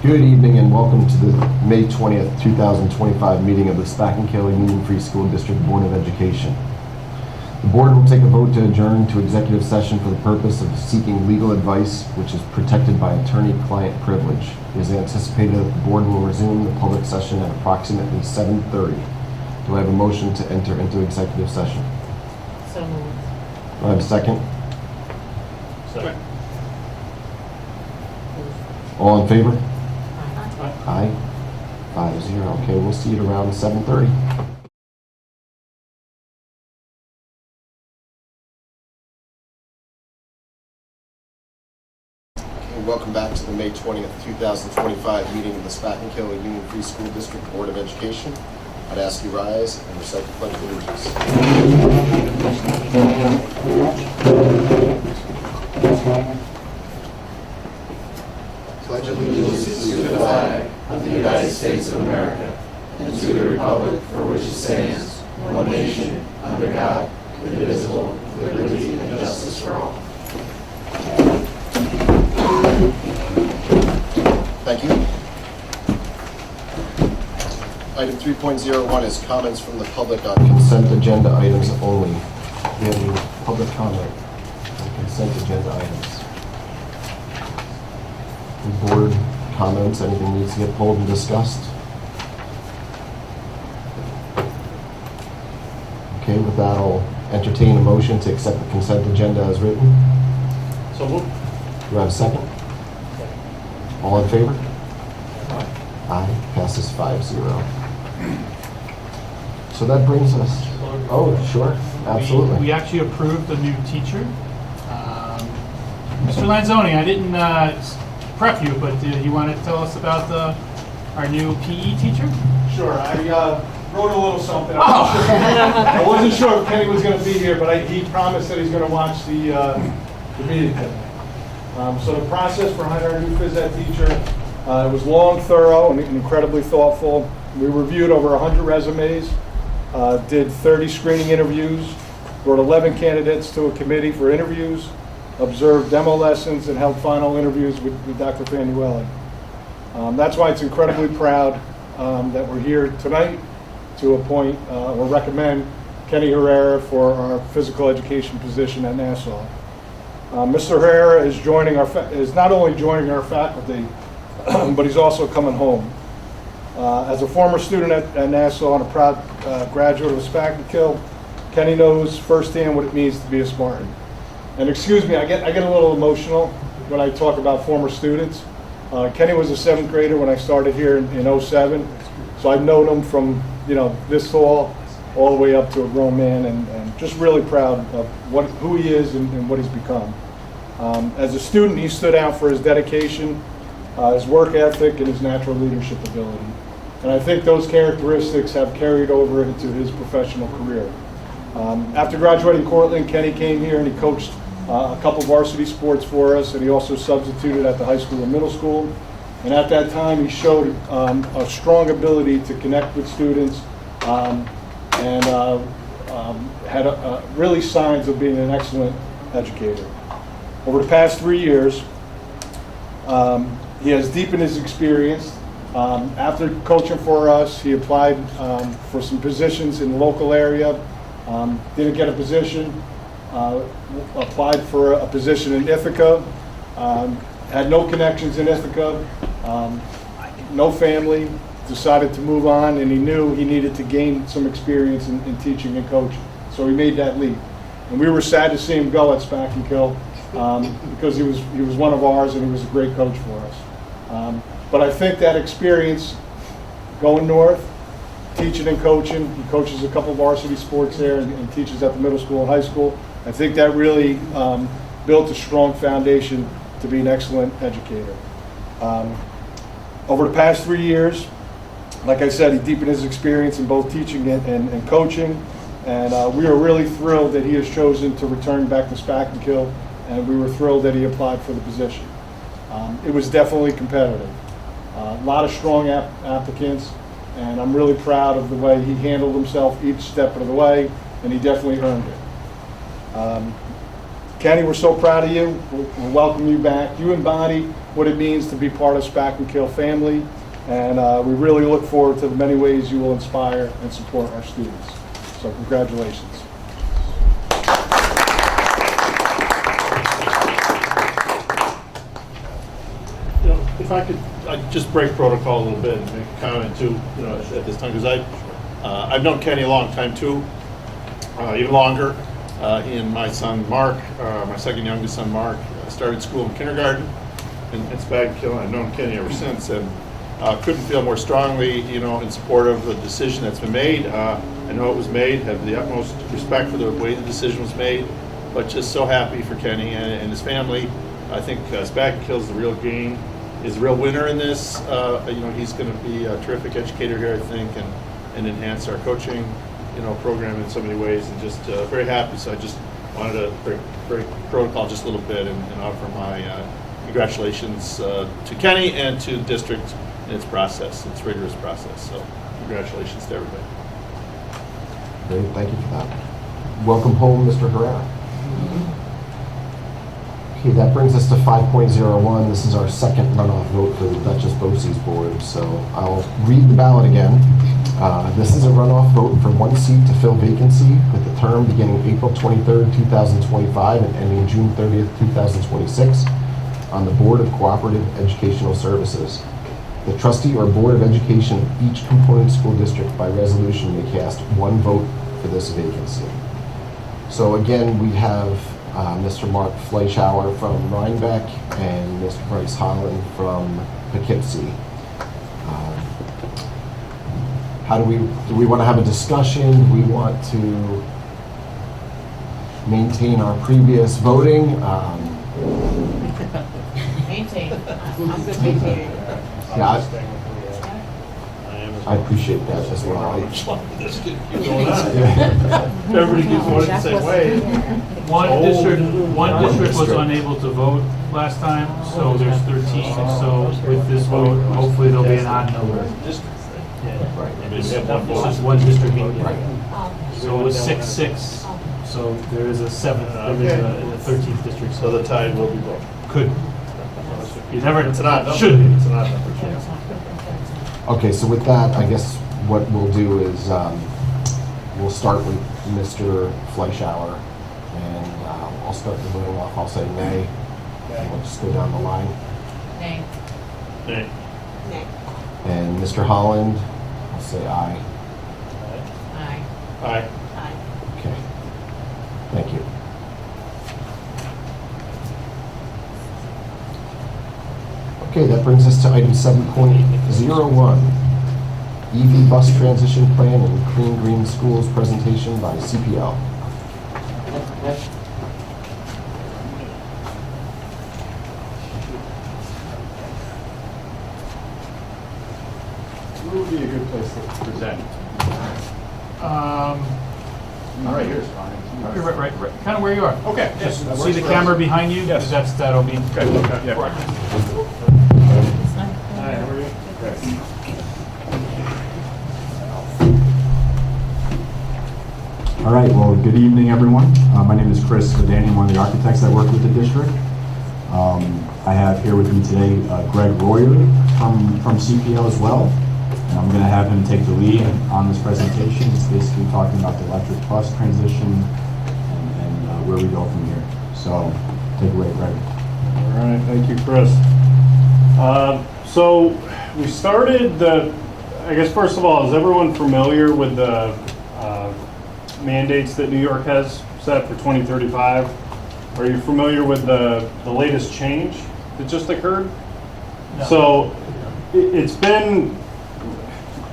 Good evening and welcome to the May 20th, 2025 meeting of the Spakenkill Union Free School District Board of Education. The board will take a vote to adjourn to executive session for the purpose of seeking legal advice, which is protected by attorney-client privilege. It is anticipated that the board will resume the public session at approximately 7:30. Do I have a motion to enter into executive session? So moved. Do I have a second? Second. All in favor? Aye. Aye. 5-0. Okay, we'll see you around 7:30. Welcome back to the May 20th, 2025 meeting of the Spakenkill Union Free School District Board of Education. I'd ask you rise and recite the Pledge of Allegiance. Pledge allegiance to the flag of the United States of America and to the republic for which it stands, one nation, under God, indivisible, with liberty and justice for all. Thank you. Item 3.01 is comments from the public on consent agenda items only. Do we have any public comment on consent agenda items? Any board comments, anything needs to get pulled and discussed? Okay, with that, I'll entertain a motion to accept the consent agenda as written. So moved. Do I have a second? All in favor? Aye. Passes 5-0. So that brings us, oh, sure, absolutely. We actually approved a new teacher. Mr. Lanzoni, I didn't prep you, but you want to tell us about our new PE teacher? Sure, I wrote a little something. I wasn't sure if Kenny was going to be here, but he promised that he's going to watch the meeting today. So the process for hiring a new phys ed teacher, it was long, thorough, and incredibly thoughtful. We reviewed over 100 resumes, did 30 screening interviews, brought 11 candidates to a committee for interviews, observed demo lessons, and held final interviews with Dr. Fanuelli. That's why it's incredibly proud that we're here tonight to appoint or recommend Kenny Herrera for our physical education position at Nassau. Mr. Herrera is not only joining our faculty, but he's also coming home. As a former student at Nassau and a proud graduate of Spakenkill, Kenny knows firsthand what it means to be a Spartan. And excuse me, I get a little emotional when I talk about former students. Kenny was a 7th grader when I started here in 07, so I've known him from this tall all the way up to a grown man, and just really proud of who he is and what he's become. As a student, he stood out for his dedication, his work ethic, and his natural leadership ability. And I think those characteristics have carried over into his professional career. After graduating Cortland, Kenny came here and he coached a couple varsity sports for us, and he also substituted at the high school and middle school. And at that time, he showed a strong ability to connect with students and had really signs of being an excellent educator. Over the past 3 years, he has deepened his experience. After coaching for us, he applied for some positions in the local area, didn't get a position, applied for a position in Ithaca, had no connections in Ithaca, no family, decided to move on, and he knew he needed to gain some experience in teaching and coaching. So he made that leap. And we were sad to see him go at Spakenkill because he was one of ours and he was a great coach for us. But I think that experience going north, teaching and coaching, he coaches a couple varsity sports there and teaches at the middle school and high school. I think that really built a strong foundation to be an excellent educator. Over the past 3 years, like I said, he deepened his experience in both teaching and coaching, and we are really thrilled that he has chosen to return back to Spakenkill, and we were thrilled that he applied for the position. It was definitely competitive. A lot of strong applicants, and I'm really proud of the way he handled himself each step of the way, and he definitely earned it. Kenny, we're so proud of you. We'll welcome you back. You embody what it means to be part of Spack and Kill family. And we really look forward to the many ways you will inspire and support our students. So congratulations. You know, if I could, I'd just break protocol a little bit and make a comment too, you know, at this time, because I've known Kenny a long time too, even longer. And my son Mark, my second youngest son Mark, started school in kindergarten in Spack and Kill. I've known Kenny ever since, and couldn't feel more strongly, you know, in support of the decision that's been made. I know it was made, have the utmost respect for the way the decision was made, but just so happy for Kenny and his family. I think Spack and Kill is the real gain, is the real winner in this. You know, he's going to be a terrific educator here, I think, and enhance our coaching, you know, program in so many ways, and just very happy. So I just wanted to break protocol just a little bit and offer my congratulations to Kenny and to the district in its process, its rigorous process. So congratulations to everybody. Great, thank you for that. Welcome home, Mr. Herrera. Okay, that brings us to 5.01. This is our second runoff vote for the Duchess BOCES board. So I'll read the ballot again. This is a runoff vote for one seat to fill vacancy with the term beginning April 23rd, 2025 and ending June 30th, 2026 on the Board of Cooperative Educational Services. The trustee or Board of Education of each component school district by resolution may cast one vote for this vacancy. So again, we have Mr. Mark Fleischauer from Rhinebeck and Mr. Bryce Holland from Poughkeepsie. How do we want to have a discussion? Do we want to maintain our previous voting? Maintain. I'm good maintaining. Yeah, I appreciate that as well. This could keep going on. Everybody keeps voting the same way. One district was unable to vote last time, so there's 13. So with this vote, hopefully there'll be an odd number. Right. Maybe have one This vote. is one district being Right. So it was 6-6. So there is a 7th, there is a 13th district. So the tide will be broken. Could. You never, It's an odd number. should be. It's an odd number. Okay, so with that, I guess what we'll do is we'll start with Mr. Fleischauer, and I'll start the voting off. I'll say nay, and we'll just go down the line. Nay. Nay. Nay. And Mr. Holland, I'll say aye. Aye. Aye. Aye. Okay, thank you. Okay, that brings us to item 7.01, EV bus transition plan and Clean Green Schools presentation by CPL. Where would be a good place to present? Right here's fine. Right, kind of where you are. Okay. Yes, that See works the for camera us. behind you? Yes. Because that'll be. Okay, yeah. Hi, how are you? All right, well, good evening, everyone. My name is Chris Vidani. I'm one of the architects that work with the district. I have here with me today Greg Royer from CPL as well. And I'm going to have him take the lead on this presentation. It's basically talking about the electric bus transition and where we go from here. So take it away, Greg. All right, thank you, Chris. So we started I guess first of all, is everyone familiar with the mandates that New York has set for 2035? Are you familiar with the latest change that just occurred? No. So it's been,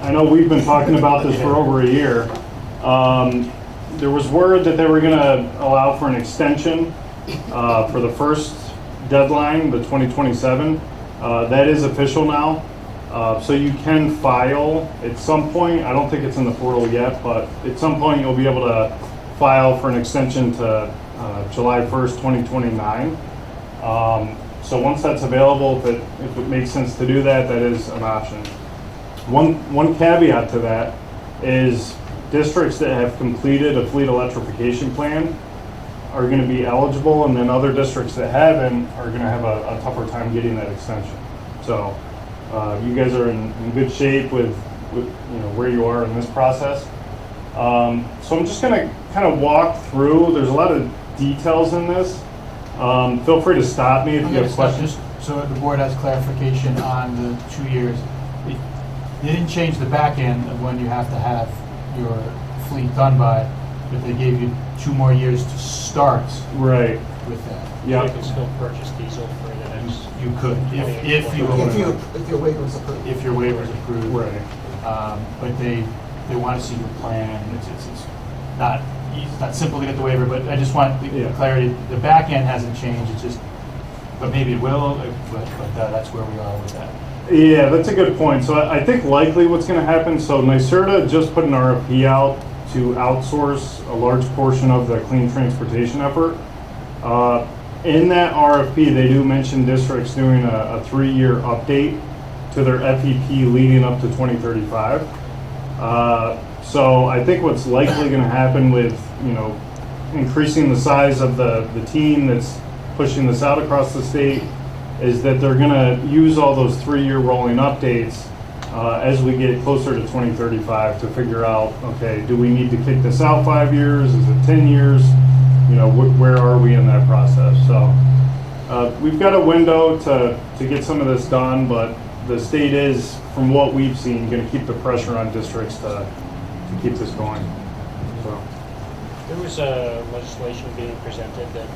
I know we've been talking about this for over a year. There was word that they were going to allow for an extension for the first deadline, the 2027. That is official now. So you can file at some point, I don't think it's in the portal yet, but at some point you'll be able to file for an extension to July 1st, 2029. So once that's available, if it makes sense to do that, that is an option. One caveat to that is districts that have completed a fleet electrification plan are going to be eligible, and then other districts that haven't are going to have a tougher time getting that extension. So you guys are in good shape with where you are in this process. So I'm just going to kind of walk through. There's a lot of details in this. Feel free to stop me if I'm you gonna have stop questions. just so the board has clarification on the 2 years. They didn't change the back end of when you have to have your fleet done by, but they gave you 2 more years to start Right. with that. Yeah. You can still purchase diesel for the next. You could, if you If your waiver is approved. if your waiver is approved. Right. But they want to see your plan. It's not simple to get the waiver, but I just want the Yeah. clarity. The back end hasn't changed. It's just, but maybe it will. But that's where we are with that. Yeah, that's a good point. So I think likely what's going to happen, so NYSERDA just put an RFP out to outsource a large portion of the clean transportation effort. In that RFP, they do mention districts doing a 3-year update to their FEP leading up to 2035. So I think what's likely going to happen with, increasing the size of the team that's pushing this out across the state is that they're going to use all those 3-year rolling updates as we get closer to 2035 to figure out, okay, do we need to kick this out 5 years? Is it 10 years? Where are we in that process? So we've got a window to get some of this done, but the state is, from what we've seen, going to keep the pressure on districts to keep this going. So. There was legislation being presented that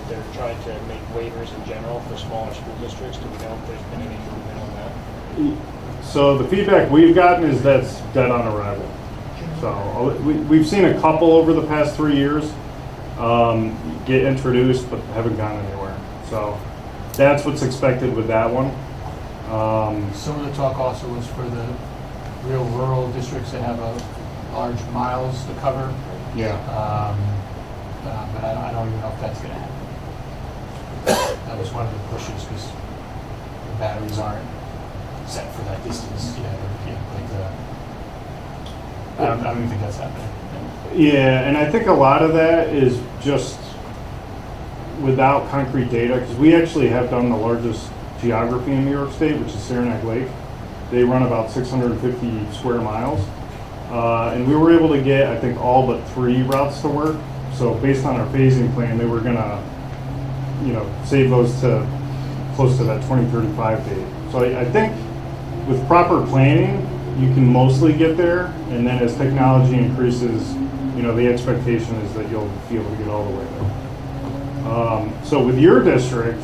they're trying to make waivers in general for smaller school districts. Do we know if there's been any movement on that? So the feedback we've gotten is that's dead on arrival. So we've seen a couple over the past 3 years get introduced, but haven't gone anywhere. So that's what's expected with that one. Some of the talk also was for the real rural districts that have large miles to cover. Yeah. But I don't even know if that's going to happen. That was one of the pushes because the batteries aren't set for that distance yet. I don't even think that's happening. Yeah, and I think a lot of that is just without concrete data, because we actually have done the largest geography in New York State, which is Saranac Lake. They run about 650 square miles. And we were able to get, I think, all but 3 routes to work. So based on our phasing plan, they were gonna, save those to close to that 2035 date. So I think with proper planning, you can mostly get there. And then as technology increases, the expectation is that you'll be able to get all the way there. So with your district,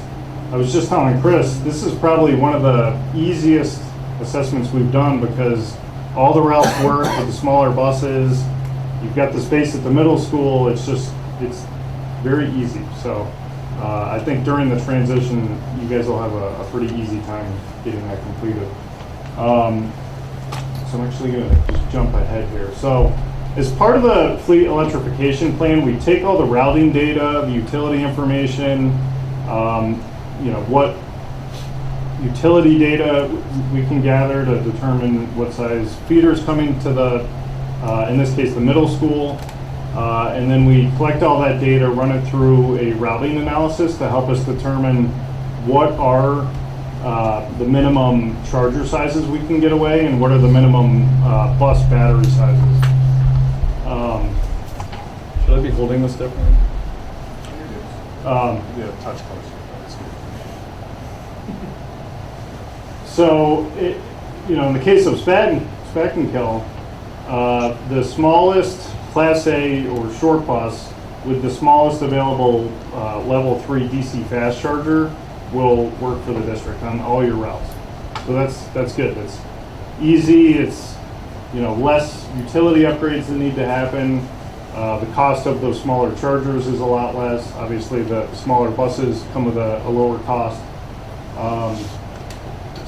I was just telling Chris, this is probably one of the easiest assessments we've done because all the routes work with the smaller buses. You've got the space at the middle school. It's very easy. So I think during the transition, you guys will have a pretty easy time getting that completed. So I'm actually going to just jump ahead here. So as part of the fleet electrification plan, we take all the routing data, the utility information, what utility data we can gather to determine what size feeders coming to in this case, the middle school. And then we collect all that data, run it through a routing analysis to help us determine what are the minimum charger sizes we can get away and what are the minimum bus battery sizes. Should I be holding this differently? Yeah, touch close. So, in the case of Spackenkill, the smallest Class A or short bus with the smallest available level 3 DC fast charger will work for the district on all your routes. So that's good. It's easy. It's less utility upgrades that need to happen. The cost of those smaller chargers is a lot less. Obviously, the smaller buses come with a lower cost.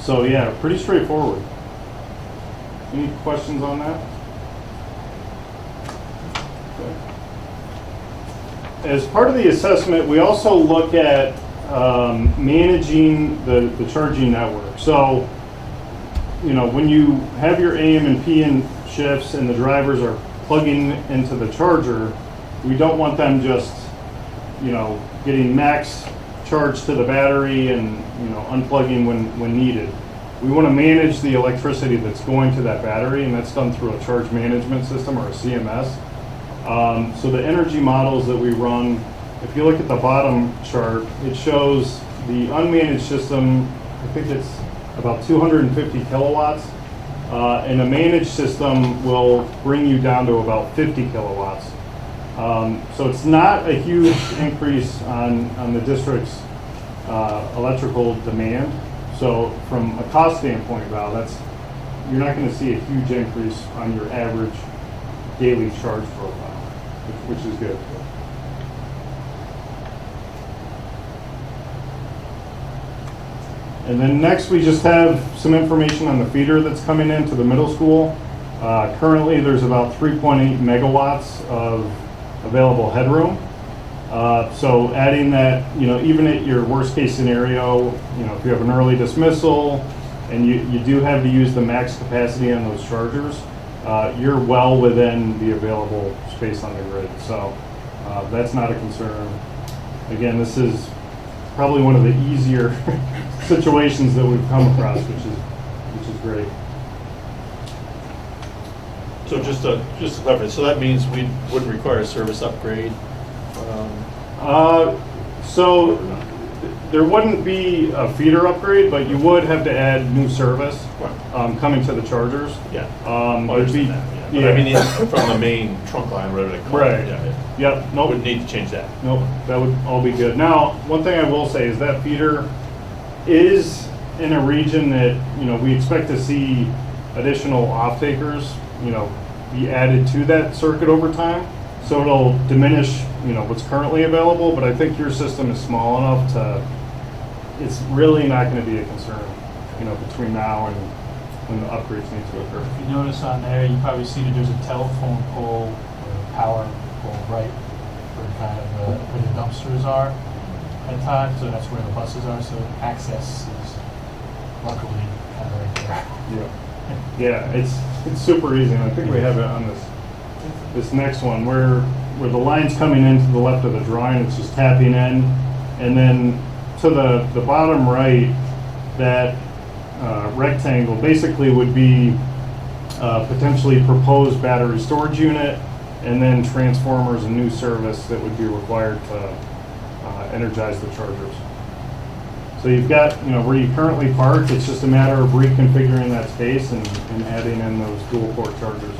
So yeah, pretty straightforward. Any questions on that? Okay. As part of the assessment, we also look at managing the charging network. So, when you have your AM and PM shifts and the drivers are plugging into the charger, we don't want them just you know, getting max charge to the battery and, you know, unplugging when needed. We want to manage the electricity that's going to that battery, and that's done through a charge management system or a CMS. So the energy models that we run, if you look at the bottom chart, it shows the unmanaged system, I think it's about 250 kilowatts, and a managed system will bring you down to about 50 kilowatts. So it's not a huge increase on the district's electrical demand. So from a cost standpoint, Val, you're not going to see a huge increase on your average daily charge profile, which is good. And then next, we just have some information on the feeder that's coming into the middle school. Currently, there's about 3.8 megawatts of available headroom. So adding that, you know, even at your worst case scenario, you know, if you have an early dismissal and you do have to use the max capacity on those chargers, you're well within the available space on the grid. So that's not a concern. Again, this is probably one of the easier situations that we've come across, which is great. So just to clarify, so that means we wouldn't require a service upgrade? So there wouldn't be a feeder upgrade, but you would have to add new service coming to the chargers. Yeah. There'd be, But I mean, from the main trunk line, whatever they call it. Right. Yeah. Yep. Nope. Wouldn't need to change that. Nope. That would all be good. Now, one thing I will say is that feeder is in a region that, you know, we expect to see additional off-takers, you know, be added to that circuit over time. So it'll diminish, you know, what's currently available, but I think your system is small enough to, it's really not going to be a concern, you know, between now and when the upgrades need to occur. If you notice on there, you probably see that there's a telephone pole or a power pole right where kind of where the dumpsters are at times, so that's where the buses are, so access is luckily kind of right there. Yeah, it's super easy, and I think we have it on this next one where the line's coming in to the left of the drawing. It's just tapping in, and then to the bottom right, that rectangle basically would be potentially proposed battery storage unit, and then transformers and new service that would be required to energize the chargers. So you've got, you know, where you currently park, it's just a matter of reconfiguring that space and adding in those dual port chargers.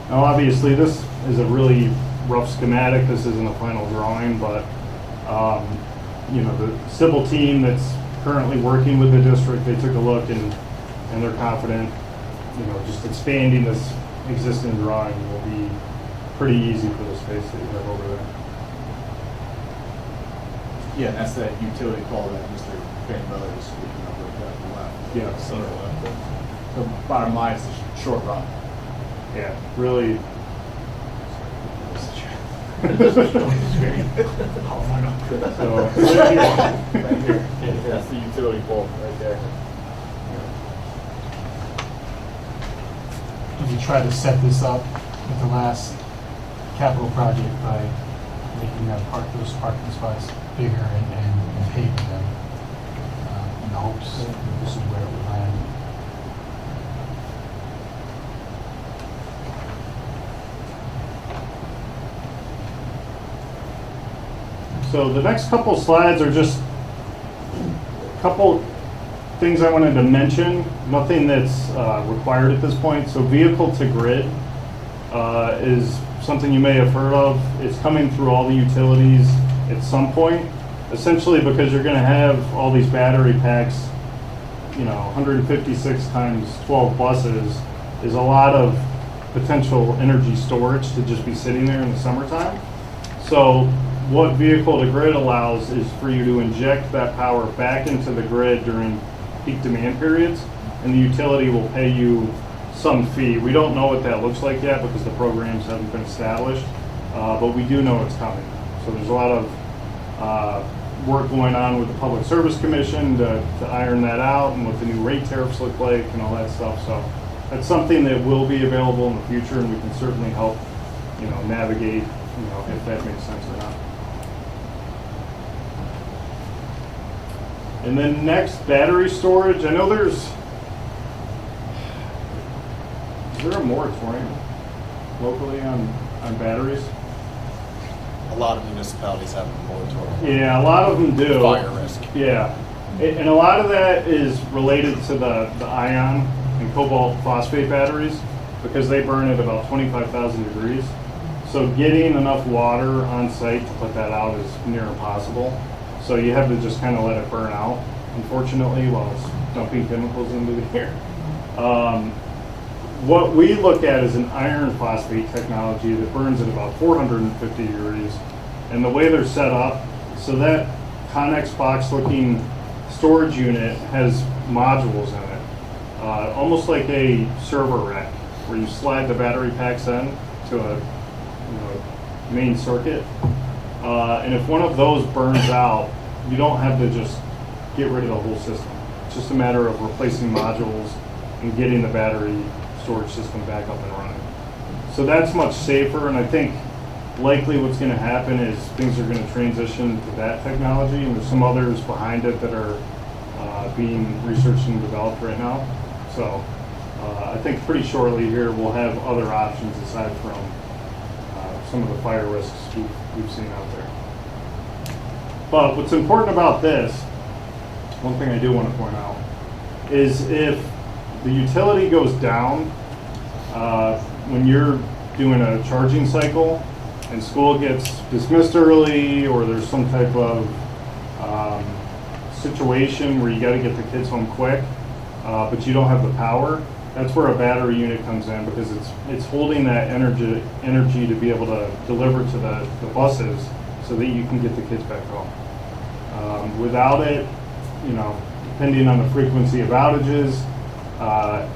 Now obviously this is a really rough schematic, this isn't a final drawing, but you know, the civil team that's currently working with the district, they took a look and they're confident, you know, just expanding this existing drawing will be pretty easy for the space that you have over there. Yeah, that's that utility pole that Mr. Van Miller is speaking of right there on the left. Yeah. Center left. The bottom line is the short run. Yeah, really. So, Right here. That's the utility pole right there. We tried to set this up with the last capital project by making those parking spots bigger and paving them in the hopes that this is where it would land. So the next couple slides are just a couple things I wanted to mention, nothing that's required at this point. So vehicle to grid is something you may have heard of. It's coming through all the utilities at some point, essentially because you're going to have all these battery packs, you know, 156 times 12 buses is a lot of potential energy storage to just be sitting there in the summertime. So what vehicle to grid allows is for you to inject that power back into the grid during peak demand periods, and the utility will pay you some fee. We don't know what that looks like yet because the programs haven't been established, but we do know it's coming. So there's a lot of work going on with the Public Service Commission to iron that out and what the new rate tariffs look like and all that stuff. So that's something that will be available in the future, and we can certainly help, you know, navigate you know, if that makes sense or not. And then next, battery storage. I know is there a moratorium locally on batteries? A lot of municipalities have a moratorium. Yeah, a lot of them do. Fire risk. Yeah, and a lot of that is related to the ion and cobalt phosphate batteries because they burn at about 25,000 degrees. So getting enough water on site to put that out is near impossible. So you have to just kind of let it burn out, unfortunately, while it's dumping chemicals into the air. What we look at is an iron phosphate technology that burns at about 450 degrees. And the way they're set up, so that Connex box looking storage unit has modules in it, almost like a server rack, where you slide the battery packs in to a main circuit. And if one of those burns out, you don't have to just get rid of the whole system. It's just a matter of replacing modules and getting the battery storage system back up and running. So that's much safer, and I think likely what's going to happen is things are going to transition to that technology, and there's some others behind it that are being researched and developed right now. So I think pretty shortly here we'll have other options aside from some of the fire risks we've seen out there. But what's important about this, one thing I do want to point out, is if the utility goes down when you're doing a charging cycle and school gets dismissed early, or there's some type of situation where you got to get the kids home quick, but you don't have the power, that's where a battery unit comes in, because it's holding that energy to be able to deliver to the buses so that you can get the kids back home. Without it, depending on the frequency of outages,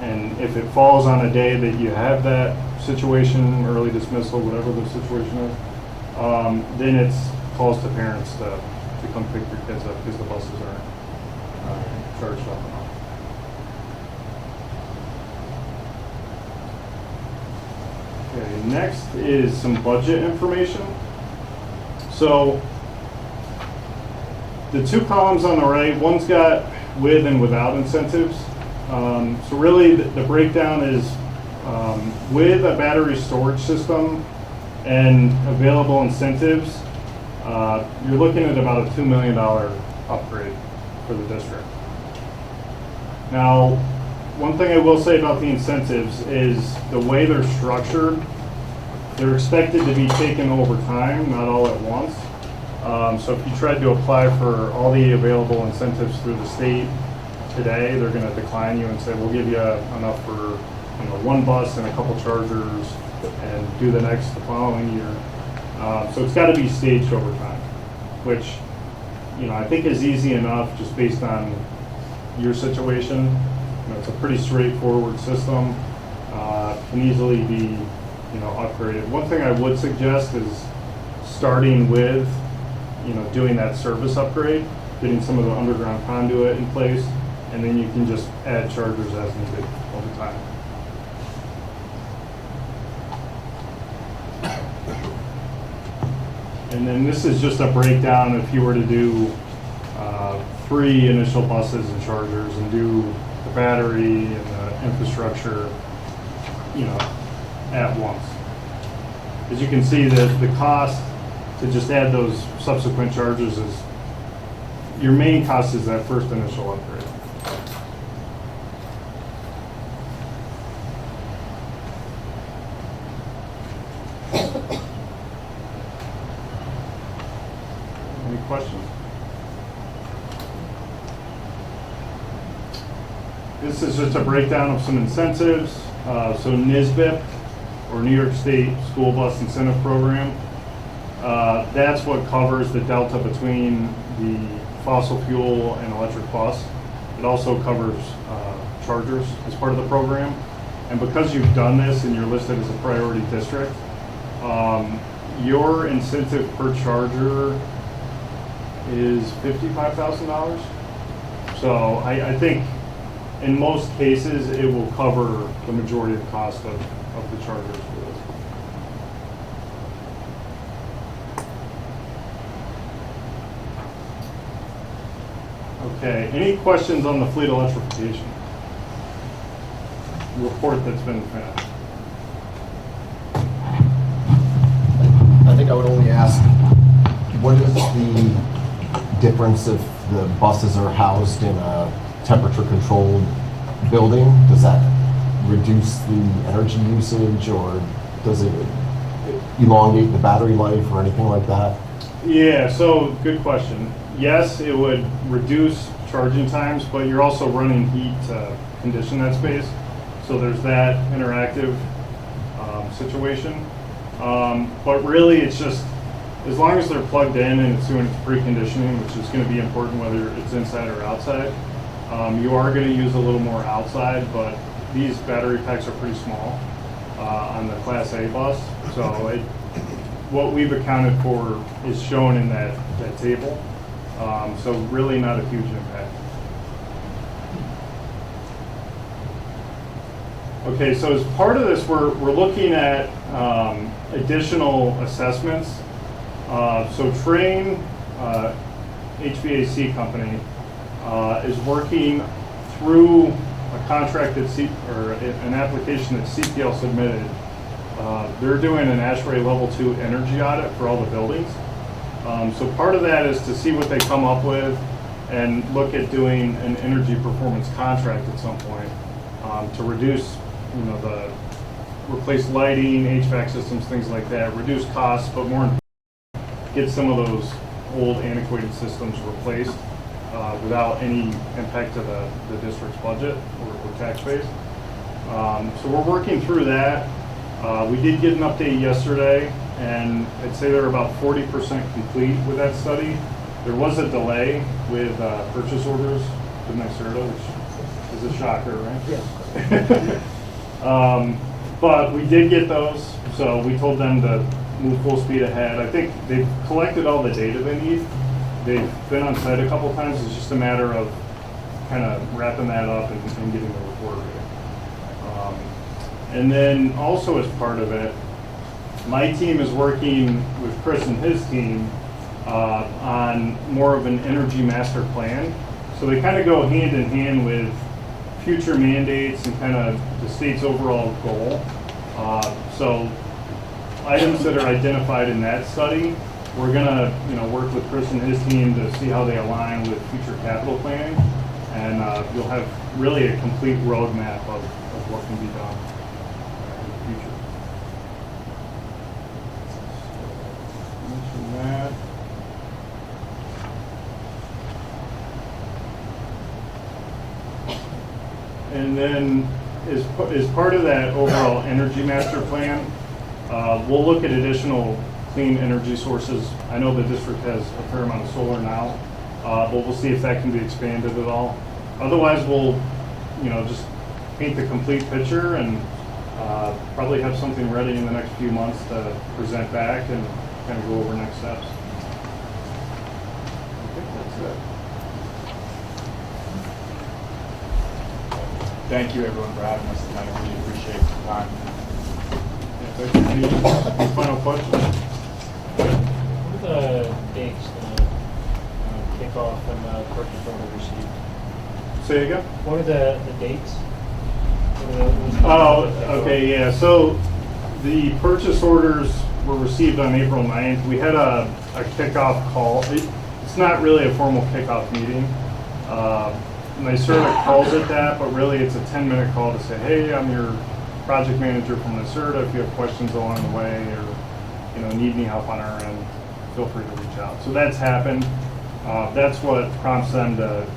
and if it falls on a day that you have that situation, early dismissal, whatever the situation is, then it's calls to parents to come pick your kids up because the buses are charged up and off. Okay, next is some budget information. So the two columns on the right, one's got with and without incentives. So really the breakdown is with a battery storage system and available incentives, you're looking at about a $2 million upgrade for the district. Now, one thing I will say about the incentives is the way they're structured, they're expected to be taken over time, not all at once. So if you tried to apply for all the available incentives through the state today, they're going to decline you and say, we'll give you enough for one bus and a couple chargers and do the following year. So it's got to be staged over time, which I think is easy enough just based on your situation. It's a pretty straightforward system, can easily be upgraded. One thing I would suggest is starting with doing that service upgrade, getting some of the underground conduit in place, and then you can just add chargers as needed over time. And then this is just a breakdown if you were to do 3 initial buses and chargers and do the battery and the infrastructure, at once. As you can see, the cost to just add those subsequent chargers is, your main cost is that first initial upgrade. Any questions? This is just a breakdown of some incentives. So NSBIP, or New York State School Bus Incentive Program, that's what covers the delta between the fossil fuel and electric bus. It also covers chargers as part of the program. And because you've done this and you're listed as a priority district, your incentive per charger is $55,000. So I think in most cases it will cover the majority of the cost of the chargers for this. Okay, any questions on the fleet electrification? Report that's been finished. I think I would only ask, what is the difference if the buses are housed in a temperature-controlled building? Does that reduce the energy usage, or does it elongate the battery life or anything like that? Yeah, so good question. Yes, it would reduce charging times, but you're also running heat to condition that space. So there's that interactive situation. But really, it's just, as long as they're plugged in and it's doing its preconditioning, which is going to be important whether it's inside or outside, you are going to use a little more outside, but these battery packs are pretty small on the Class A bus. So what we've accounted for is shown in that table. So really not a huge impact. Okay, so as part of this, we're looking at additional assessments. So Train HVAC company is working through a contract that an application that CPL submitted. They're doing an ASHRAE Level 2 energy audit for all the buildings. So part of that is to see what they come up with and look at doing an energy performance contract at some point to reduce, the replace lighting, HVAC systems, things like that, reduce costs, but more get some of those old antiquated systems replaced without any impact to the district's budget or tax base. So we're working through that. We did get an update yesterday, and I'd say they're about 40% complete with that study. There was a delay with purchase orders with NYSERDA, which is a shocker, right? Yeah. But we did get those, so we told them to move full speed ahead. I think they've collected all the data they need. They've been on site a couple times. It's just a matter of kind of wrapping that up and getting the report ready. And then also as part of it, my team is working with Chris and his team on more of an energy master plan. So they kind of go hand in hand with future mandates and kind of the state's overall goal. So items that are identified in that study, we're gonna work with Chris and his team to see how they align with future capital planning, and you'll have really a complete roadmap of what can be done in the future. Mention that. And then as part of that overall energy master plan, we'll look at additional clean energy sources. I know the district has a fair amount of solar now, but we'll see if that can be expanded at all. Otherwise, we'll just paint the complete picture and probably have something ready in the next few months to present back and kind of go over next steps. I think that's it. Thank you, everyone, for having us tonight. I really appreciate the time. Any final questions? What are the dates, the kickoff and the purchase order received? Say again? What are the dates? Oh, okay, yeah. So the purchase orders were received on April 9th. We had a kickoff call. It's not really a formal kickoff meeting. NYSERDA calls it that, but really it's a 10-minute call to say, hey, I'm your project manager from NYSERDA. If you have questions along the way or need any help on our end, feel free to reach out. So that's happened. That's what prompts them to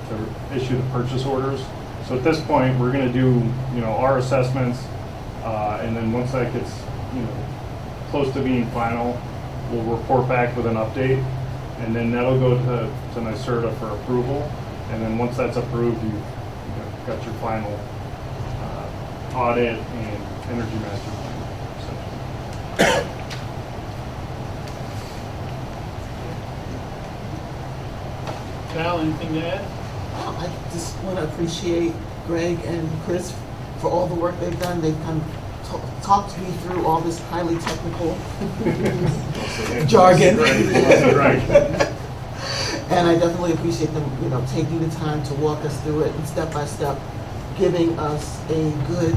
issue the purchase orders. So at this point, we're going to do our assessments, and then once that gets close to being final, we'll report back with an update, and then that'll go to NYSERDA for approval. And then once that's approved, you've got your final audit and energy master plan. Val, anything to add? I just want to appreciate Greg and Chris for all the work they've done. They've kind of talked me through all this highly technical jargon. Right. And I definitely appreciate them, taking the time to walk us through it and step by step, giving us a good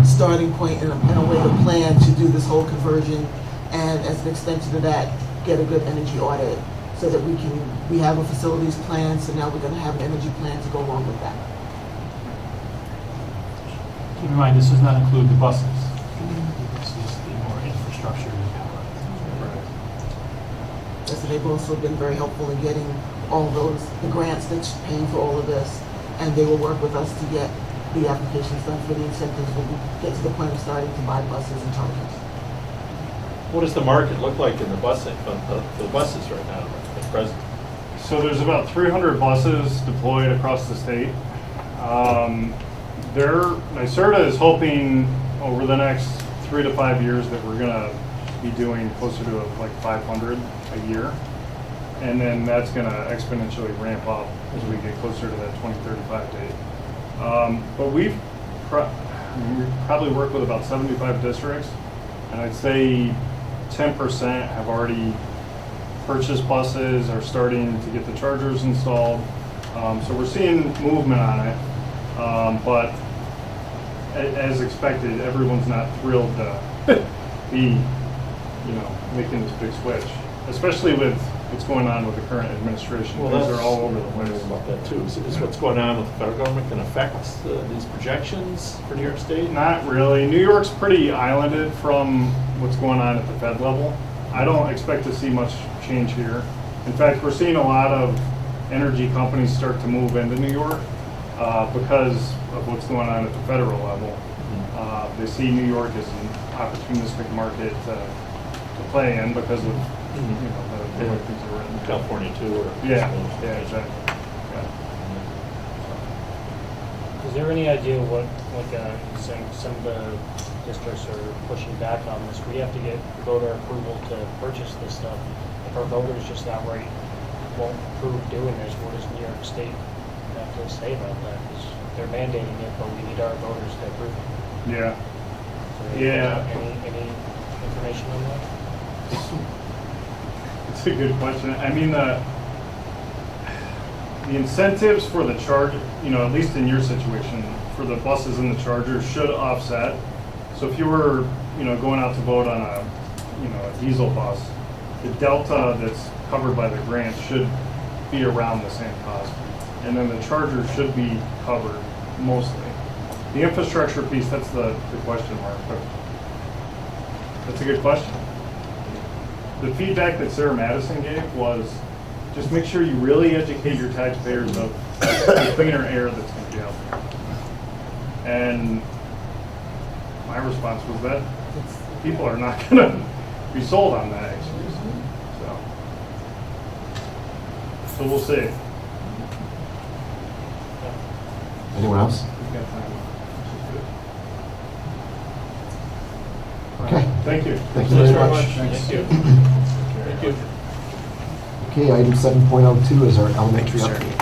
starting point and a way to plan to do this whole conversion. And as an extension of that, get a good energy audit so that we have a facilities plan. So now we're going to have an energy plan to go along with that. Keep in mind, this does not include the buses. This is the more infrastructure. So they've also been very helpful in getting all the grants that's paying for all of this. And they will work with us to get the applications done for the incentives when we get to the point of starting to buy buses and chargers. What does the market look like in the busing, the buses right now at present? So there's about 300 buses deployed across the state. NYSERDA is hoping over the next 3 to 5 years that we're gonna be doing closer to like 500 a year. And then that's gonna exponentially ramp up as we get closer to that 2035 date. But we probably work with about 75 districts, and I'd say 10% have already purchased buses, are starting to get the chargers installed. So we're seeing movement on it, but as expected, everyone's not thrilled to be, making this big switch, especially with what's going on with the current administration. Well, Things are all over the place. About that too. Is what's going on with the federal government going to affect these projections for New York State? Not really. New York's pretty islanded from what's going on at the Fed level. I don't expect to see much change here. In fact, we're seeing a lot of energy companies start to move into New York because of what's going on at the federal level. They see New York as an opportunistic market to play in because of the way things are written. California too, or Yeah, exactly. Is there any idea what, some of the districts are pushing back on this? We have to get voter approval to purchase this stuff. If our voters just outright won't approve doing this, what does New York State have to say about that? 'Cause they're mandating it, but we need our voters to approve it. Yeah. So any information on that? It's a good question. I mean, the incentives for the charge, at least in your situation, for the buses and the chargers should offset. So if you were, going out to vote on a diesel bus, the delta that's covered by the grant should be around the same cost. And then the charger should be covered mostly. The infrastructure piece, that's the question mark, but that's a good question. The feedback that Sarah Madison gave was, just make sure you really educate your taxpayers of the cleaner air that's going to be out there. And my response was that people are not going to be sold on that excuse. So we'll see. Anyone else? Okay. Thank you. Thank you very much. Thank you. Thank you. Okay, item 7.02 is our elementary update.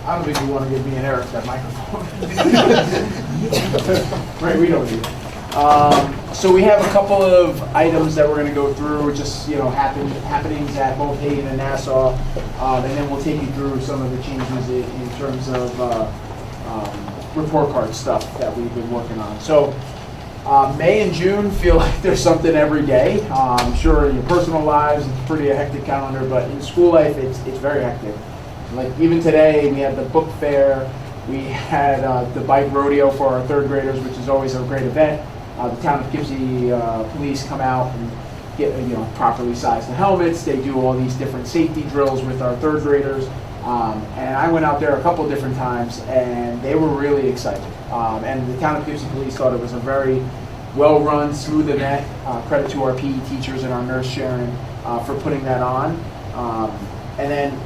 I don't think you want to give me and Eric that microphone. Right, we don't need it. So we have a couple of items that we're going to go through, just happenings at both Hagen and Nassau, and then we'll take you through some of the changes in terms of report card stuff that we've been working on. So May and June feel like there's something every day. I'm sure in your personal lives it's pretty a hectic calendar, but in school life it's very hectic. Like even today we had the book fair, we had the bike rodeo for our third graders, which is always a great event. The town of Poughkeepsie police come out and get properly size the helmets. They do all these different safety drills with our third graders. And I went out there a couple different times and they were really excited. And the town of Poughkeepsie police thought it was a very well-run, smooth event. Credit to our PE teachers and our nurse Sharon for putting that on. And then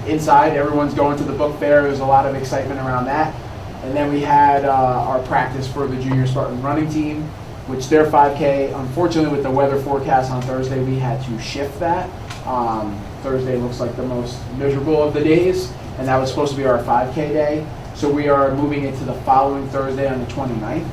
inside, everyone's going to the book fair. There's a lot of excitement around that. And then we had our practice for the Junior Spartan running team, which their 5K, unfortunately with the weather forecast on Thursday, we had to shift that. Thursday looks like the most miserable of the days, and that was supposed to be our 5K day. So we are moving it to the following Thursday on the 29th.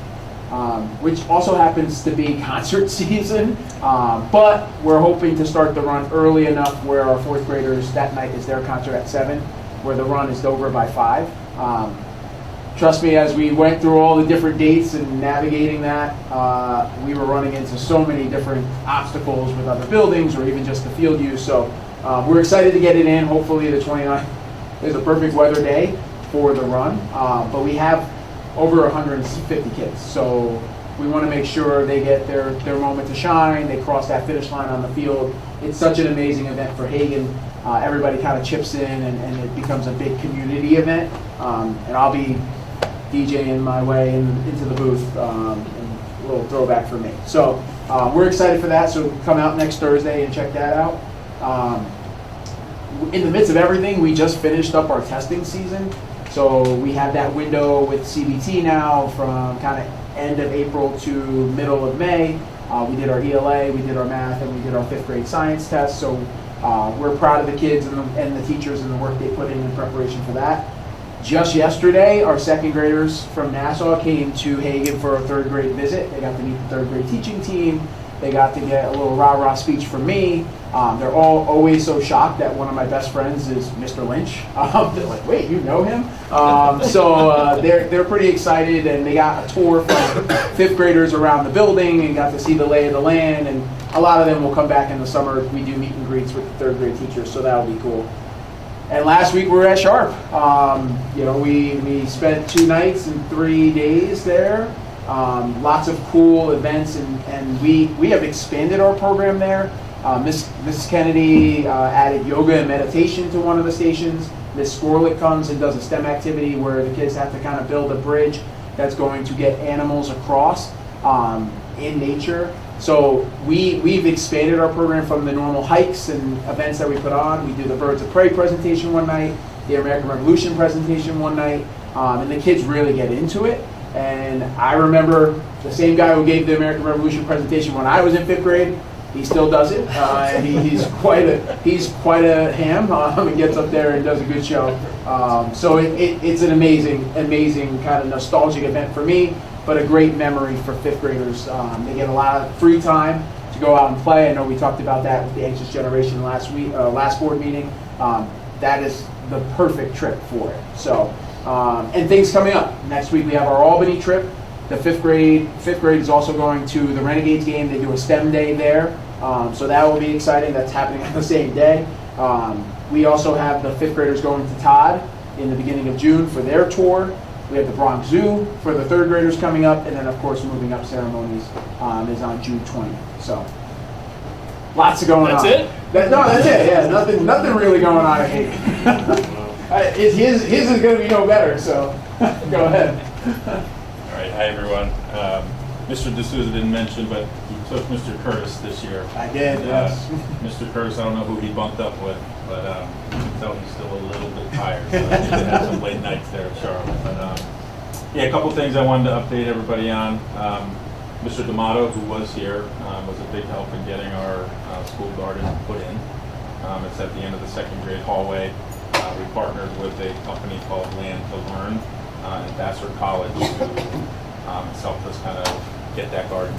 which also happens to be concert season. But we're hoping to start the run early enough where our fourth graders, that night is their concert at 7, where the run is over by 5. Trust me, as we went through all the different dates and navigating that, we were running into so many different obstacles with other buildings or even just the field use. So we're excited to get it in. Hopefully the 29th is a perfect weather day for the run. But we have over 150 kids. So we want to make sure they get their moment to shine. They cross that finish line on the field. It's such an amazing event for Hagen. Everybody kind of chips in and it becomes a big community event. And I'll be DJing my way into the booth, and a little throwback for me. So we're excited for that, so come out next Thursday and check that out. In the midst of everything, we just finished up our testing season. So we have that window with CBT now from kind of end of April to middle of May. We did our ELA, we did our math, and we did our 5th grade science test. So we're proud of the kids and the teachers and the work they put in preparation for that. Just yesterday, our 2nd graders from Nassau came to Hagen for a 3rd grade visit. They got to meet the 3rd grade teaching team. They got to get a little rah-rah speech from me. They're all always so shocked that one of my best friends is Mr. Lynch. They're like, wait, you know him? So they're pretty excited, and they got a tour from 5th graders around the building and got to see the lay of the land. And a lot of them will come back in the summer. We do meet and greets with the 3rd grade teachers, so that'll be cool. And last week we were at Sharp. We spent 2 nights and 3 days there. Lots of cool events, and we have expanded our program there. Mrs. Kennedy added yoga and meditation to one of the stations. Miss Skorlick comes and does a STEM activity where the kids have to kind of build a bridge that's going to get animals across in nature. So we've expanded our program from the normal hikes and events that we put on. We do the Birds of Prey presentation one night, the American Revolution presentation one night, and the kids really get into it. And I remember the same guy who gave the American Revolution presentation when I was in 5th grade. He still does it. And he's quite a ham and gets up there and does a good show. So it's an amazing kind of nostalgic event for me, but a great memory for 5th graders. They get a lot of free time to go out and play. I know we talked about that with the Anxious Generation last board meeting. That is the perfect trip for it. So, and things coming up. Next week we have our Albany trip. The 5th grade is also going to the Renegades game. They do a STEM day there. So that will be exciting. That's happening on the same day. We also have the 5th graders going to Todd in the beginning of June for their tour. We have the Bronx Zoo for the 3rd graders coming up. And then, of course, moving up ceremonies is on June 20th. So lots of going on. That's it? That's it. Yeah, nothing really going on at Hagen. His is going to be no better, so go ahead. All right, hi everyone. Mr. D'Souza didn't mention, but he took Mr. Curtis this year. I did, yes. Mr. Curtis, I don't know who he bunked up with, but you can tell he's still a little bit tired. So he did have some late nights there at Charlotte. But yeah, a couple things I wanted to update everybody on. Mr. D'Amato, who was here, was a big help in getting our school garden put in. It's at the end of the 2nd grade hallway. We partnered with a company called Land to Learn at Vassar College who has helped us kind of get that garden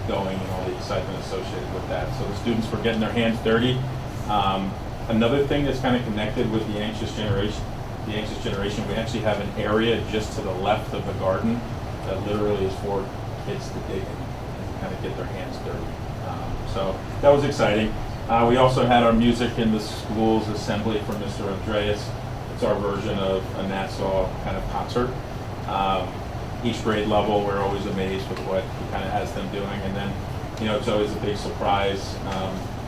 going and all the excitement associated with that. So the students were getting their hands dirty. Another thing that's kind of connected with the Anxious Generation, we actually have an area just to the left of the garden that literally is for kids to dig in and kind of get their hands dirty. So that was exciting. We also had our Music in the Schools assembly from Mr. Andreas. It's our version of a Nassau kind of concert. Each grade level, we're always amazed with what he kind of has them doing. And then, it's always a big surprise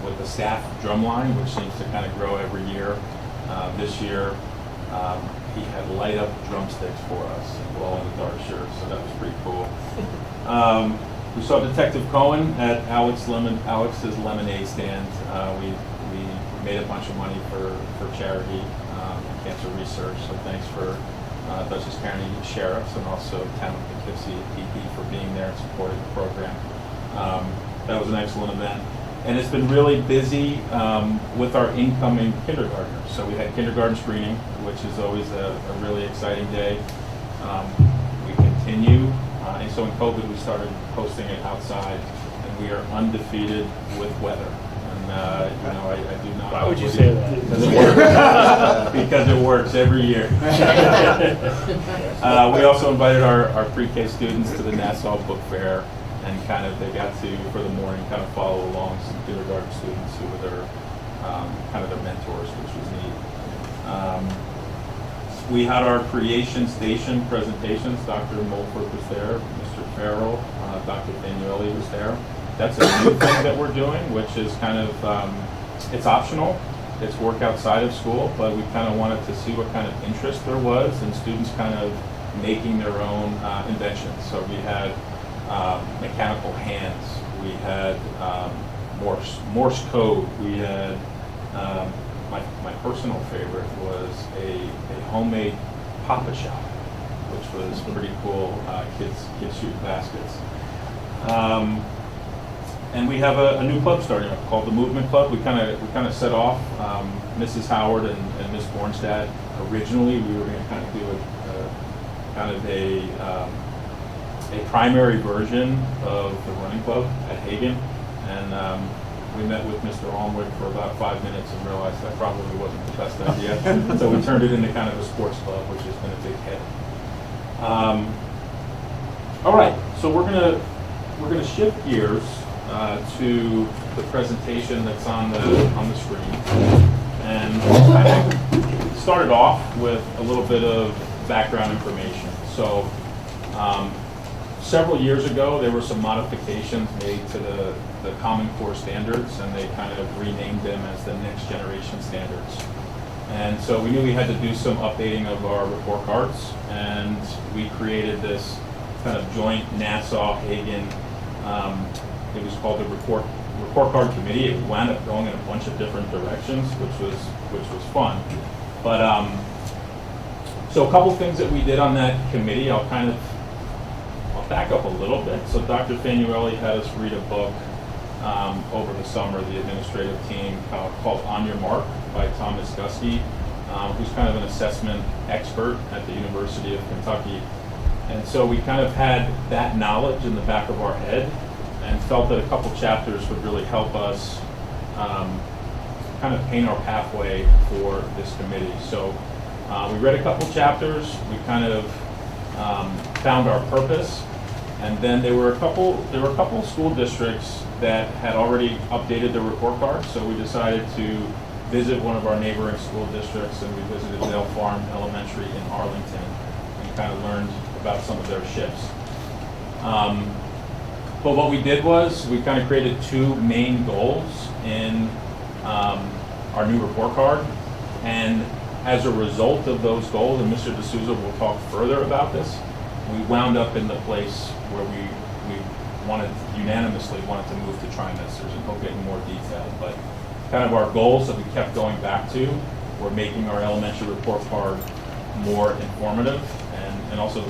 with the staff drum line, which seems to kind of grow every year. This year, he had light up drumsticks for us and glow-in-the-dark shirts, so that was pretty cool. We saw Detective Cohen at Alex's Lemonade Stand. We made a bunch of money for charity, cancer research, so thanks for Dutchess County Sheriffs and also Town of Poughkeepsie PP for being there and supporting the program. That was an excellent event. And it's been really busy with our incoming kindergartners. So we had kindergarten screening, which is always a really exciting day. We continue And so in COVID, we started hosting it outside, and we are undefeated with weather. And, I do not. Why would you say that? Because it works. Because it works every year. We also invited our pre-K students to the Nassau Book Fair, and they got to, for the morning, kind of follow along some kindergarten students who were their, kind of their mentors, which was neat. We had our Creation Station presentations. Dr. Mulford was there, Mr. Farrell, Dr. Danieli was there. That's a new thing that we're doing, which is it's optional. It's work outside of school, but we kind of wanted to see what kind of interest there was in students kind of making their own inventions. So we had mechanical hands, we had Morse code, we had my personal favorite was a homemade Papa Shop, which was pretty cool. Kids shoot baskets. And we have a new club starting up called the Movement Club. We kind of set off. Mrs. Howard and Miss Bornstad. Originally, we were going to kind of do a primary version of the running club at Hagen, and we met with Mr. Almwick for about 5 minutes and realized that probably wasn't the best idea. So we turned it into kind of a sports club, which has been a big hit. All right, so we're gonna shift gears to the presentation that's on the screen, and I started off with a little bit of background information. So several years ago, there were some modifications made to the Common Core standards, and they kind of renamed them as the Next Generation Standards. And so we knew we had to do some updating of our report cards, and we created this kind of joint Nassau-Hagen, it was called the report card committee. It wound up going in a bunch of different directions, which was fun. But so a couple things that we did on that committee, I'll back up a little bit. So Dr. Fanuelli had us read a book over the summer, the administrative team, called On Your Mark by Thomas Gusky, who's kind of an assessment expert at the University of Kentucky. And so we kind of had that knowledge in the back of our head and felt that a couple chapters would really help us kind of paint our pathway for this committee. So we read a couple chapters, we kind of found our purpose, and then there were a couple school districts that had already updated their report cards, so we decided to visit one of our neighboring school districts, and we visited Dale Farm Elementary in Arlington and kind of learned about some of their shifts. But what we did was we kind of created two main goals in our new report card, and as a result of those goals, and Mr. D'Souza will talk further about this, we wound up in the place where we unanimously wanted to move to trimesters, and he'll get in more detail. But kind of our goals that we kept going back to were making our elementary report card more informative and also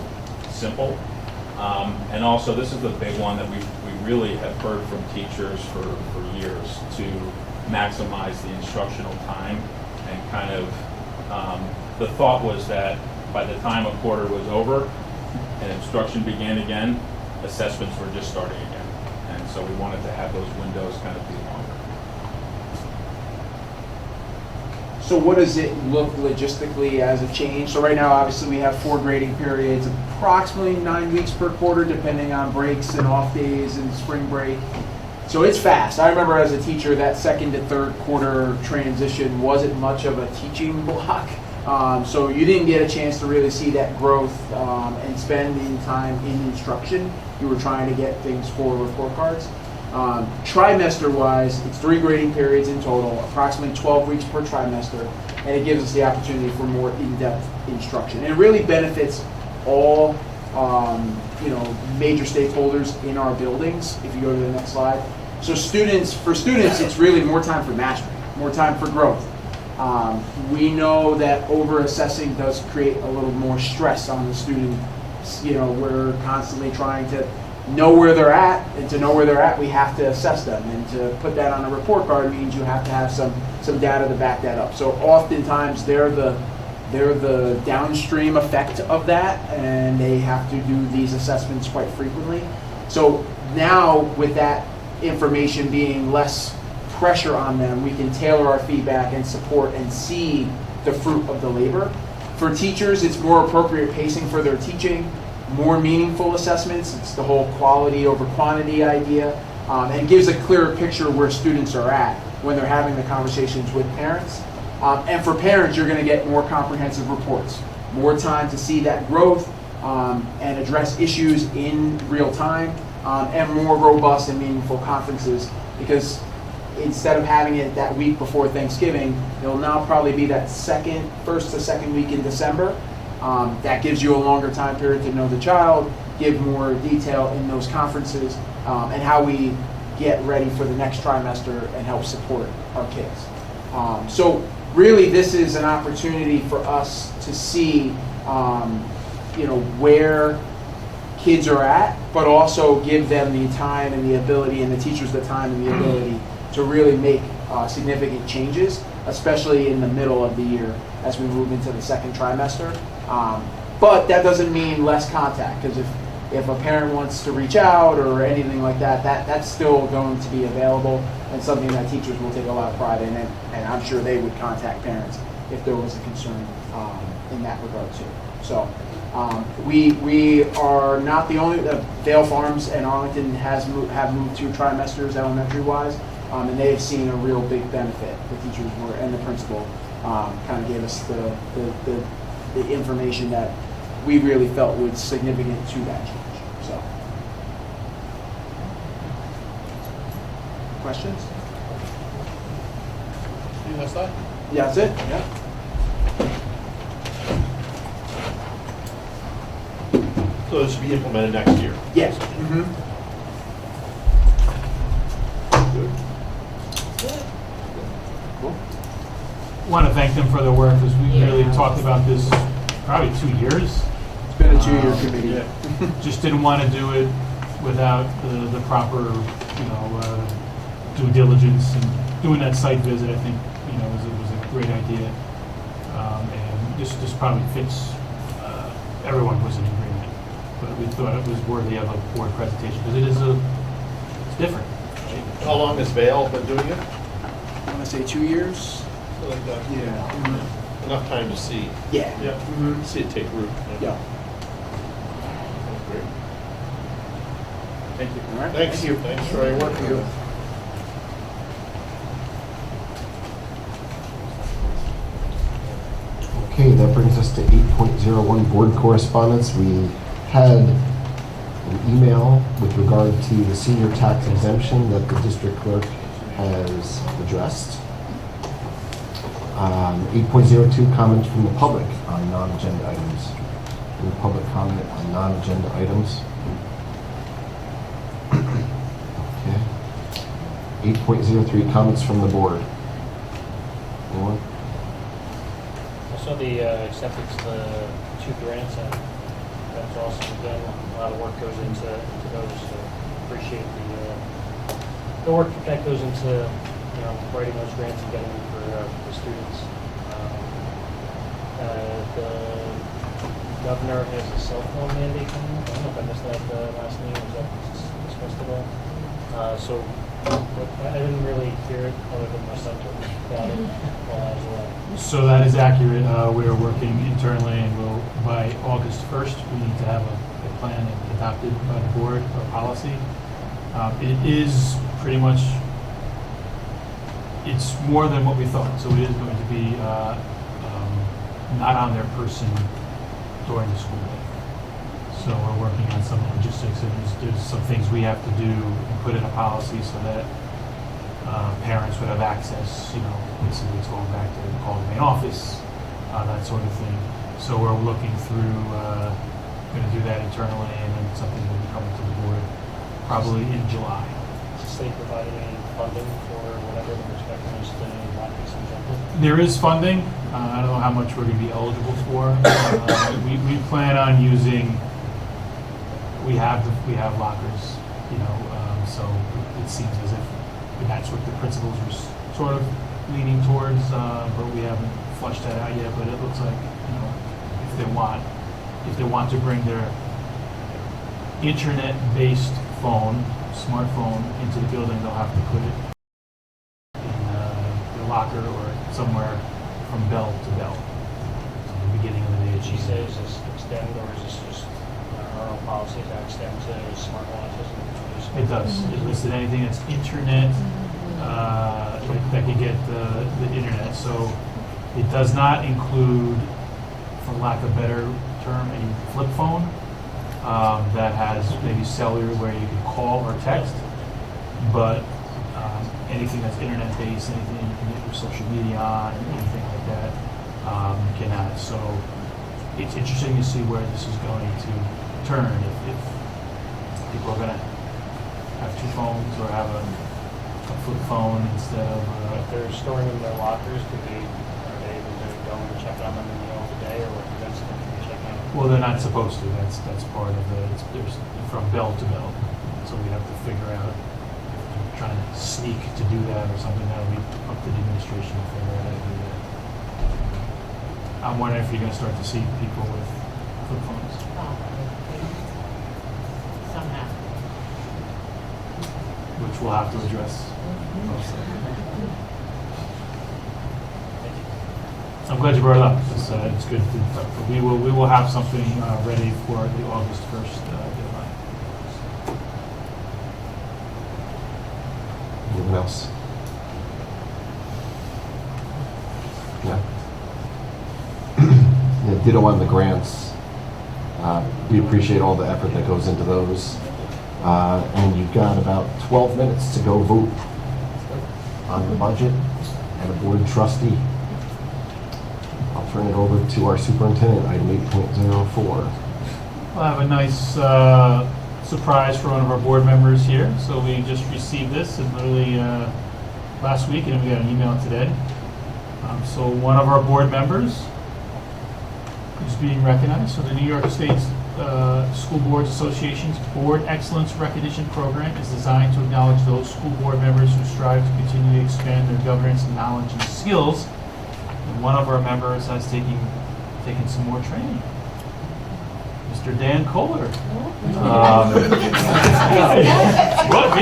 simple. And also, this is the big one that we really have heard from teachers for years, to maximize the instructional time, and kind of the thought was that by the time a quarter was over and instruction began again, assessments were just starting again. And so we wanted to have those windows kind of be longer. So what does it look logistically as a change? So right now, obviously, we have 4 grading periods, approximately 9 weeks per quarter, depending on breaks and off days and spring break. So it's fast. I remember as a teacher, that second to third quarter transition wasn't much of a teaching block. So you didn't get a chance to really see that growth and spending time in instruction. You were trying to get things for report cards. Trimester-wise, it's 3 grading periods in total, approximately 12 weeks per trimester, and it gives us the opportunity for more in-depth instruction. And it really benefits all major stakeholders in our buildings. If you go to the next slide. So for students, it's really more time for mastery, more time for growth. We know that over-assessing does create a little more stress on the student. We're constantly trying to know where they're at, and to know where they're at, we have to assess them. And to put that on a report card means you have to have some data to back that up. So oftentimes they're the they're the downstream effect of that, and they have to do these assessments quite frequently. So now, with that information being less pressure on them, we can tailor our feedback and support and see the fruit of the labor. For teachers, it's more appropriate pacing for their teaching, more meaningful assessments. It's the whole quality over quantity idea, and gives a clearer picture where students are at when they're having the conversations with parents. And for parents, you're going to get more comprehensive reports, more time to see that growth and address issues in real time, and more robust and meaningful conferences, because instead of having it that week before Thanksgiving, it'll now probably be that first to second week in December. That gives you a longer time period to know the child, give more detail in those conferences, and how we get ready for the next trimester and help support our kids. So really, this is an opportunity for us to see, where kids are at, but also give them the time and the ability, and the teachers the time and the ability to really make significant changes, especially in the middle of the year as we move into the second trimester. But that doesn't mean less contact, because if a parent wants to reach out or anything like that, that's still going to be available, and something that teachers will take a lot of pride in, and I'm sure they would contact parents if there was a concern in that regard too. So we are not the only, Vale Farms and Arlington have moved to trimesters elementary-wise, and they have seen a real big benefit. The teachers and the principal kind of gave us the information that we really felt was significant to that change. So, questions? That's that? Yeah, that's it. Yeah. So this should be implemented next year? Yes. Want to thank them for their work, because we really talked about this probably 2 years. It's been a 2-year committee. Just didn't want to do it without the proper, due diligence, and doing that site visit, I think, was a great idea. And this probably fits, everyone was in agreement, but we thought it was worthy of a board presentation, because it's different. How long has Vale been doing it? I want to say 2 years. Like that. Yeah. Enough time to see. Yeah. See it take root. Yeah. Great. Thank you. All right. Thanks. Thank you. Thanks for your work. Okay, that brings us to 8.01 board correspondence. We had an email with regard to the senior tax exemption that the district clerk has addressed. 8.02, comments from the public on non-agenda items. Any public comment on non-agenda items? Okay. 8.03, comments from the board. Anyone? I saw the acceptance of the 2 grants, and that's awesome. Again, a lot of work goes into those, so appreciate the work that goes into writing those grants and getting them for the students. The governor has a cell phone mandate coming up. I don't know if I missed that last meeting. Was that discussed at all? So I didn't really hear it other than my son told me about it while I was away. So that is accurate. We are working internally, and by August 1st, we need to have a plan adopted by the board, or policy. It is pretty much, it's more than what we thought. So it is going to be not on their person during the school day. So we're working on some logistics, and there's some things we have to do and put in a policy so that parents would have access, basically it's going back to call the main office, that sort of thing. So we're looking through, going to do that internally, and then something will be coming to the board probably in July. Is the state providing any funding for whatever the perspective is to not be subjected? There is funding. I don't know how much we're going to be eligible for. We plan on using. We have lockers, so it seems as if that's what the principals are sort of leaning towards, but we haven't flushed that out yet, but it looks like, you know, if they want to bring their internet-based phone, smartphone, into the building, they'll have to put it in their locker or somewhere from bell to bell. So the beginning of the day. Did she say, is this extend, or is this just our own policy that extend to smartwatches? It does. It listed anything that's internet, that can get the internet. So it does not include, for lack of a better term, a flip phone that has maybe cellular where you can call or text. But anything that's internet-based, anything you can get your social media on, anything like that, cannot. So it's interesting to see where this is going to turn. If people are going to have two phones or have a flip phone instead of. If they're storing them in their lockers, are they able to go and check on them in the middle of the day, or what prevents them from checking on them? Well, they're not supposed to. That's part of there's from bell to bell. So we have to figure out if they're trying to sneak to do that or something. That'll be up to the administration to figure out how to do that. I'm wondering if you're going to start to see people with flip phones. Somehow. Which we'll have to address. I'm glad you brought it up. It's good. We will have something ready for the August 1st deadline. Anyone else? Yeah. Yeah, ditto on the grants. We appreciate all the effort that goes into those. And you've got about 12 minutes to go vote on the budget and a board trustee. I'll turn it over to our superintendent, item 8.04. We'll have a nice surprise for one of our board members here. So we just received this and literally last week, and we got an email today. So one of our board members is being recognized. So the New York State School Boards Association's Board Excellence Recognition Program is designed to acknowledge those school board members who strive to continually expand their governance knowledge and skills. And one of our members has taken some more training. Mr. Dan Kohler. What?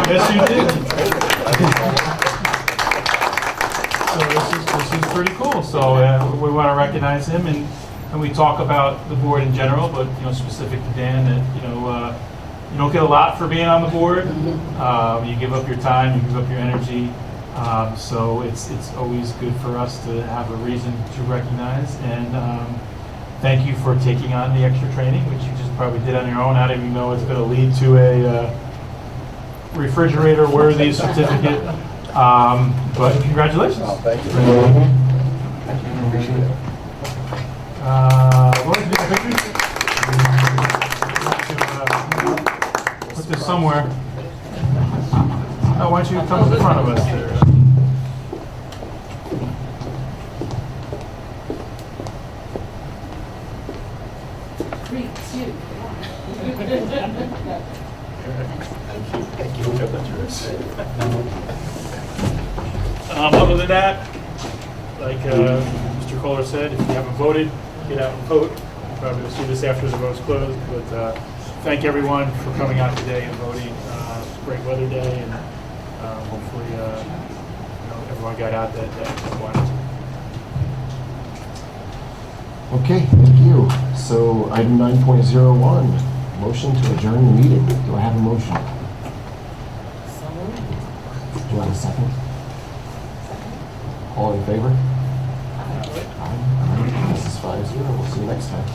Yes, you did. So this is pretty cool. So we want to recognize him, and we talk about the board in general, but specific to Dan, that you don't get a lot for being on the board. You give up your time, you give up your energy. So it's always good for us to have a reason to recognize. And thank you for taking on the extra training, which you just probably did on your own. I don't even know it's going to lead to a refrigerator-worthy certificate. But congratulations. Oh, thank you. Appreciate it. Lauren, do you have pictures? Put this somewhere. Why don't you come to the front of us there? 3, 2, 1. Thank you. That's yours. Other than that, like Mr. Kohler said, if you haven't voted, get out and vote. You probably will see this after the vote's closed, but thank everyone for coming out today and voting. It's a great weather day, and hopefully everyone got out that wanted to. Okay, thank you. So item 9.01, motion to adjourn the meeting. Do I have a motion? Do I have a second? All in favor? Aye. This is 5-0. We'll see you next time.